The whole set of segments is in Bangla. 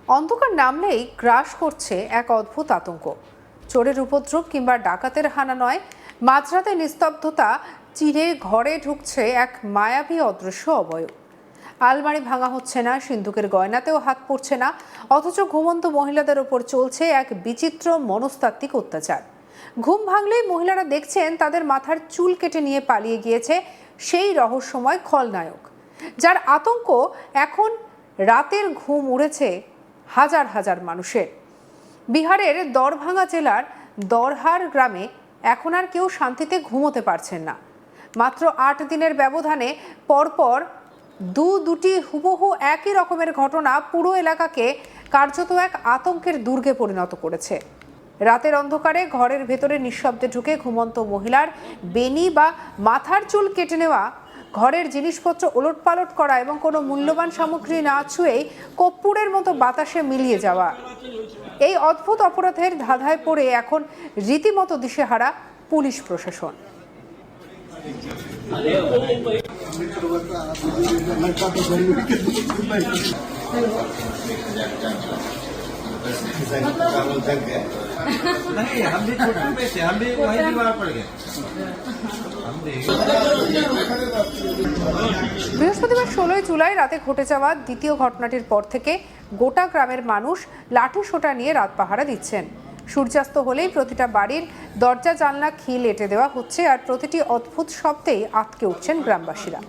অন্ধকার নামলেই গ্রাস করছে এক অদ্ভুত আতঙ্ক। চোরের উপদ্রব কিংবা ডাকাতের হানা নয়, মাঝরাতে নিস্তব্ধতা চিরে ঘরে ঢুকছে এক মায়াবী অদৃশ্য অবয়ব। আলমারি ভাঙা হচ্ছে না, সিন্ধুকের গয়নাতেও হাত পড়ছে না, অথচ ঘুমন্ত মহিলাদের ওপর চলছে এক বিচিত্র মনস্তাত্ত্বিক অত্যাচার। ঘুম ভাঙলেই মহিলারা দেখছেন তাদের মাথার চুল কেটে নিয়ে পালিয়ে গিয়েছে সেই রহস্যময় খলনায়ক, যার আতঙ্ক এখন রাতের ঘুম উড়েছে হাজার হাজার মানুষের। বিহারের দরভাঙ্গা জেলার দরহার গ্রামে এখন আর কেউ শান্তিতে ঘুমোতে পারছেন না। মাত্র ৮ দিনের ব্যবধানে পরপর দুটি হুবহু একই রকমের ঘটনা পুরো এলাকাকে কার্যত এক আতঙ্কের দুর্গে পরিণত করেছে। রাতের অন্ধকারে ঘরের ভেতরে নিঃশব্দে ঢুকে ঘুমন্ত মহিলার বেনি বা মাথার চুল কেটে নেওয়া, ঘরের জিনিসপত্র ওলটপালট করা এবং কোনো মূল্যবান সামগ্রী না ছুঁয়েই কর্পূরের মতো বাতাসে মিলিয়ে যাওয়া। এই অদ্ভুত অপরাধের ধাঁধায় পড়ে এখন রীতিমতো দিশেহারা পুলিশ প্রশাসন। বৃহস্পতিবার ১৬ জুলাই রাতে ঘটে যাওয়া দ্বিতীয় ঘটনাটির পর থেকে গোটা গ্রামের মানুষ লাঠি সোঁটা নিয়ে রাত পাহারা দিচ্ছেন। সূর্যাস্ত হলেই প্রতিটা বাড়ির দরজা জানলা খিল এঁটে দেওয়া হচ্ছে, আর প্রতিটি অদ্ভুত শব্দেই আটকে উঠছেন গ্রামবাসীরা।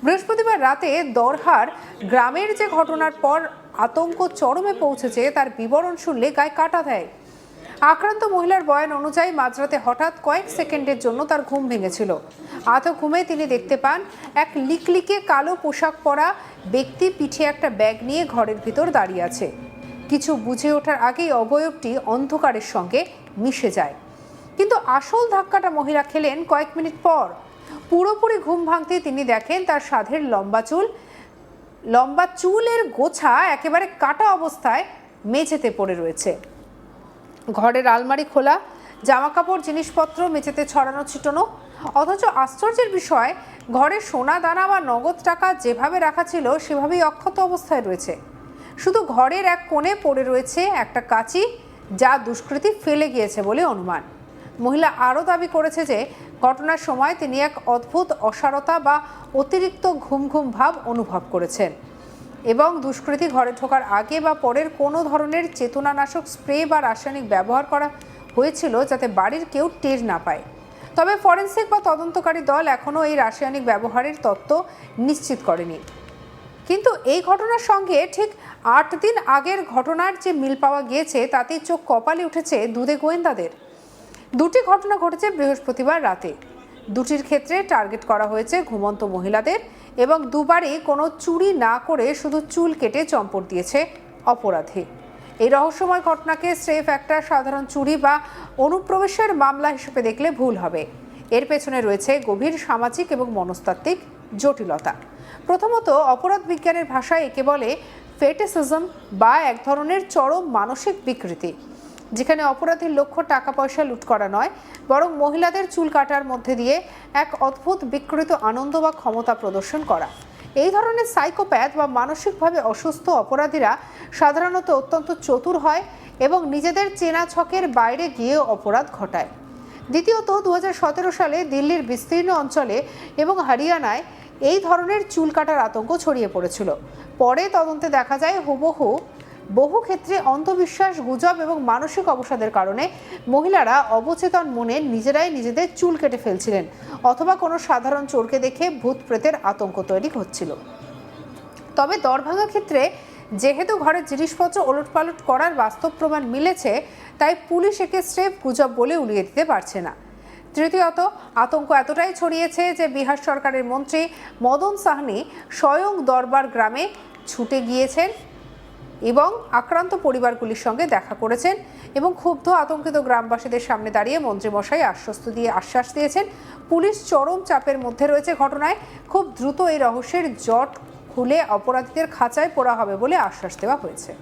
বৃহস্পতিবার রাতে দরহার গ্রামের যে ঘটনার পর আতঙ্ক চরমে পৌঁছেছে তার বিবরণ শুনলে গায়ে কাঁটা দেয়। আক্রান্ত মহিলার বয়ান অনুযায়ী মাঝরাতে হঠাৎ কয়েক সেকেন্ডের জন্য তার ঘুম ভেঙেছিল। আধো ঘুমে তিনি দেখতে পান এক লিকলিকে কালো পোশাক পরা ব্যক্তি পিঠে একটা ব্যাগ নিয়ে ঘরের ভিতর দাঁড়িয়ে আছে। কিছু বুঝে ওঠার আগেই অবয়বটি অন্ধকারের সঙ্গে মিশে যায়। কিন্তু আসল ধাক্কাটা মহিলা খেলেন কয়েক মিনিট পর। পুরোপুরি ঘুম ভাঙতেই তিনি দেখেন তার সাধের লম্বা চুলের গোছা একেবারে কাটা অবস্থায় মেঝেতে পড়ে রয়েছে। ঘরের আলমারি খোলা, জামাকাপড় জিনিসপত্র মেঝেতে ছড়ানো ছিটানো। অথচ আশ্চর্যের বিষয়, ঘরে সোনা দানা বা নগদ টাকা যেভাবে রাখা ছিল সেভাবেই অক্ষত অবস্থায় রয়েছে। শুধু ঘরের এক কোণে পড়ে রয়েছে একটা কাঁচি, যা দুষ্কৃতী ফেলে গিয়েছে বলে অনুমান। মহিলা আরও দাবি করেছে যে ঘটনার সময় তিনি এক অদ্ভুত অসারতা বা অতিরিক্ত ঘুম ঘুম ভাব অনুভব করেছেন এবং দুষ্কৃতী ঘরে ঢোকার আগে বা পরের কোনো ধরনের চেতনানাশক স্প্রে বা রাসায়নিক ব্যবহার করা হয়েছিল যাতে বাড়ির কেউ টের না পায়। তবে ফরেনসিক বা তদন্তকারী দল এখনও এই রাসায়নিক ব্যবহারের তত্ত্ব নিশ্চিত করেনি। কিন্তু এই ঘটনার সঙ্গে ঠিক ৮ দিন আগের ঘটনার যে মিল পাওয়া গিয়েছে তাতেই চোখ কপালে উঠেছে দুধে গোয়েন্দাদের। দুটি ঘটনা ঘটেছে বৃহস্পতিবার রাতে। দুটির ক্ষেত্রে টার্গেট করা হয়েছে ঘুমন্ত মহিলাদের এবং দুবারই কোনো চুরি না করে শুধু চুল কেটে চম্পট দিয়েছে অপরাধী। এই রহস্যময় ঘটনাকে স্রেফ একটা সাধারণ চুরি বা অনুপ্রবেশের মামলা হিসেবে দেখলে ভুল হবে। এর পেছনে রয়েছে গভীর সামাজিক এবং মনস্তাত্ত্বিক জটিলতা। প্রথমত, অপরাধ বিজ্ঞানের ভাষায় একে বলে ফেটিসিজম বা এক ধরনের চরম মানসিক বিকৃতি, যেখানে অপরাধীর লক্ষ্য টাকা পয়সা লুট করা নয়, বরং মহিলাদের চুল কাটার মধ্যে দিয়ে এক অদ্ভুত বিকৃত আনন্দ বা ক্ষমতা প্রদর্শন করা। এই ধরনের সাইকোপ্যাথ বা মানসিকভাবে অসুস্থ অপরাধীরা সাধারণত অত্যন্ত চতুর হয় এবং নিজেদের চেনা ছকের বাইরে গিয়ে অপরাধ ঘটায়। দ্বিতীয়ত, ২০১৭ সালে দিল্লির বিস্তীর্ণ অঞ্চলে এবং হরিয়ানায় এই ধরনের চুল কাটার আতঙ্ক ছড়িয়ে পড়েছিল। পরে তদন্তে দেখা যায় বহু ক্ষেত্রে অন্ধবিশ্বাস, গুজব এবং মানসিক অবসাদের কারণে মহিলারা অবচেতন মনে নিজেরাই নিজেদের চুল কেটে ফেলছিলেন, অথবা কোনো সাধারণ চোরকে দেখে ভূত প্রেতের আতঙ্ক তৈরি হচ্ছিল। তবে দরভাঙ্গা ক্ষেত্রে যেহেতু ঘরের জিনিসপত্র ওলটপালট করার বাস্তব প্রমাণ মিলেছে, তাই পুলিশ একে স্রেফ গুজব বলে উড়িয়ে দিতে পারছে না। তৃতীয়ত, আতঙ্ক এতটাই ছড়িয়েছে যে বিহার সরকারের মন্ত্রী মদন সাহনি স্বয়ং দরবার গ্রামে ছুটে গিয়েছেন এবং আক্রান্ত পরিবারগুলির সঙ্গে দেখা করেছেন এবং ক্ষুব্ধ আতঙ্কিত গ্রামবাসীদের সামনে দাঁড়িয়ে মন্ত্রীমশাই আশ্বাস দিয়েছেন পুলিশ চরম চাপের মধ্যে রয়েছে ঘটনায়। খুব দ্রুত এই রহস্যের জট খুলে অপরাধীদের খাঁচায় পোড়া হবে বলে আশ্বাস দেওয়া হয়েছে।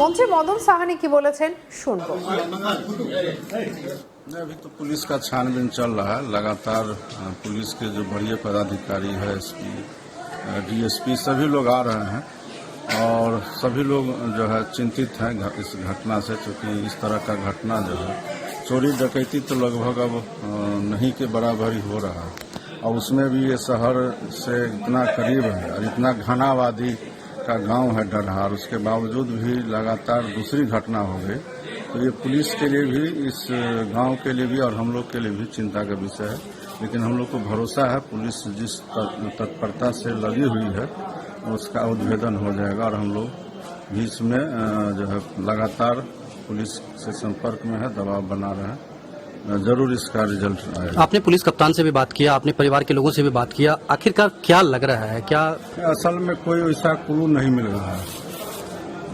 মন্ত্রী মদন সাহানি কি বলেছেন শুনবো। अभी तो पुलिस का छानबीन चल रहा है। लगातार पुलिस के जो बड़े पदाधिकारी है, एसपी, डीएसपी, सभी लोग आ रहे हैं और सभी लोग जो है चिंतित हैं इस घटना से, क्योंकि इस तरह का घटना जो है चोरी डकैती तो लगभग अब नहीं के बराबर ही हो रहा है। और उसमें भी ये शहर से इतना करीब है और इतना घना आबादी का गांव है डरहार, उसके बावजूद भी लगातार दूसरी घटना हो गई। तो ये पुलिस के लिए भी, इस गांव के लिए भी और हम लोग के लिए भी चिंता का विषय है। लेकिन हम लोग को भरोसा है पुलिस जिस तत्परता से लगी हुई है उसका उद्भेदन हो जाएगा और हम लोग भी इसमें जो है लगातार पुलिस से संपर्क में है, दबाव बना रहे हैं। जरूर इसका रिजल्ट आएगा। आपने पुलिस कप्तान से भी बात किया, आपने परिवार के लोगों से भी बात किया, आखिरकार क्या लग रहा है? क्या असल में कोई ऐसा क्लू नहीं मिल रहा है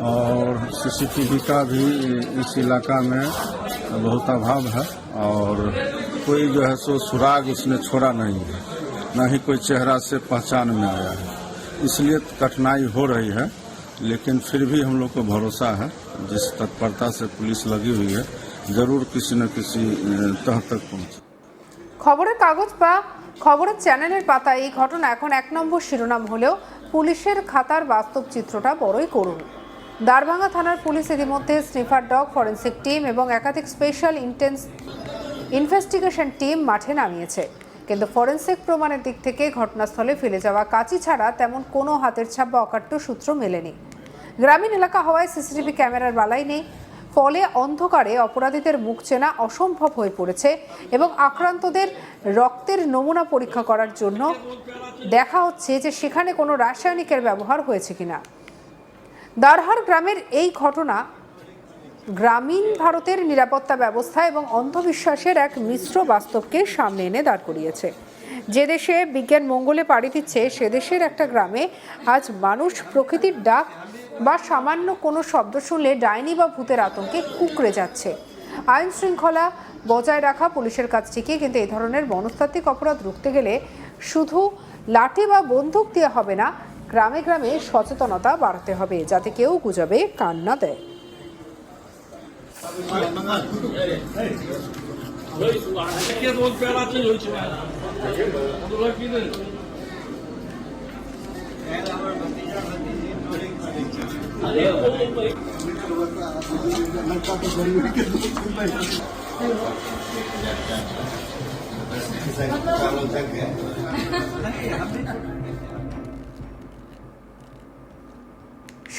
और सीसीटीवी का भी इस इलाका में बहुत अभाव है और कोई जो है सो सुराग उसने छोड़ा नहीं है, न ही कोई चेहरा से पहचान में आया है। इसलिए कठिनाई हो रही है, लेकिन फिर भी हम लोग को भरोसा है जिस तत्परता से पुलिस लगी हुई है जरूर किसी न किसी तह तक पहुंचे। খবরের কাগজ বা খবরের চ্যানেলের পাতায় এই ঘটনা এখন 1 নম্বর শিরোনাম হলেও পুলিশের খাতার বাস্তব চিত্রটা বড়ই করুণ। দারভাঙ্গা থানার পুলিশ ইতিমধ্যে স্নিফার ডগ, ফরেন্সিক টিম এবং একাধিক স্পেশাল ইনভেস্টিগেশন টিম মাঠে নামিয়েছে, কিন্তু ফরেন্সিক প্রমাণের দিক থেকে ঘটনাস্থলে ফেলে যাওয়া কাঁচি ছাড়া তেমন কোনো হাতের ছাপ বা অকাট্য সূত্র মেলেনি। গ্রামীণ এলাকা হওয়ায় সিসিটিভি ক্যামেরার বালাই নেই, ফলে অন্ধকারে অপরাধীদের মুখ চেনা অসম্ভব হয়ে পড়েছে এবং আক্রান্তদের রক্তের নমুনা পরীক্ষা করার জন্য দেখা হচ্ছে যে সেখানে কোনো রাসায়নিকের ব্যবহার হয়েছে কিনা। দারহার গ্রামের এই ঘটনা গ্রামীণ ভারতের নিরাপত্তা ব্যবস্থা এবং অন্ধবিশ্বাসের এক মিশ্র বাস্তবকে সামনে এনে দাঁড় করিয়েছে। যে দেশে বিজ্ঞান মঙ্গলে পাড়ি দিচ্ছে সে দেশের একটা গ্রামে আজ মানুষ প্রকৃতির ডাক বা সামান্য কোনো শব্দ শুনলে ডাইনি বা ভূতের আতঙ্কে কুঁকড়ে যাচ্ছে। আইন শৃঙ্খলা বজায় রাখা পুলিশের কাজ ঠিকই, কিন্তু এই ধরনের মনস্তাত্ত্বিক অপরাধ রুখতে গেলে শুধু লাঠি বা বন্দুক দিয়ে হবে না, গ্রামে গ্রামে সচেতনতা বাড়াতে হবে যাতে কেউ গুজবে কান না দেয়।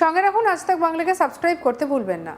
সঙ্গে রাখুন আজ তাক বাংলাকে সাবস্ক্রাইব করতে ভুলবেন না।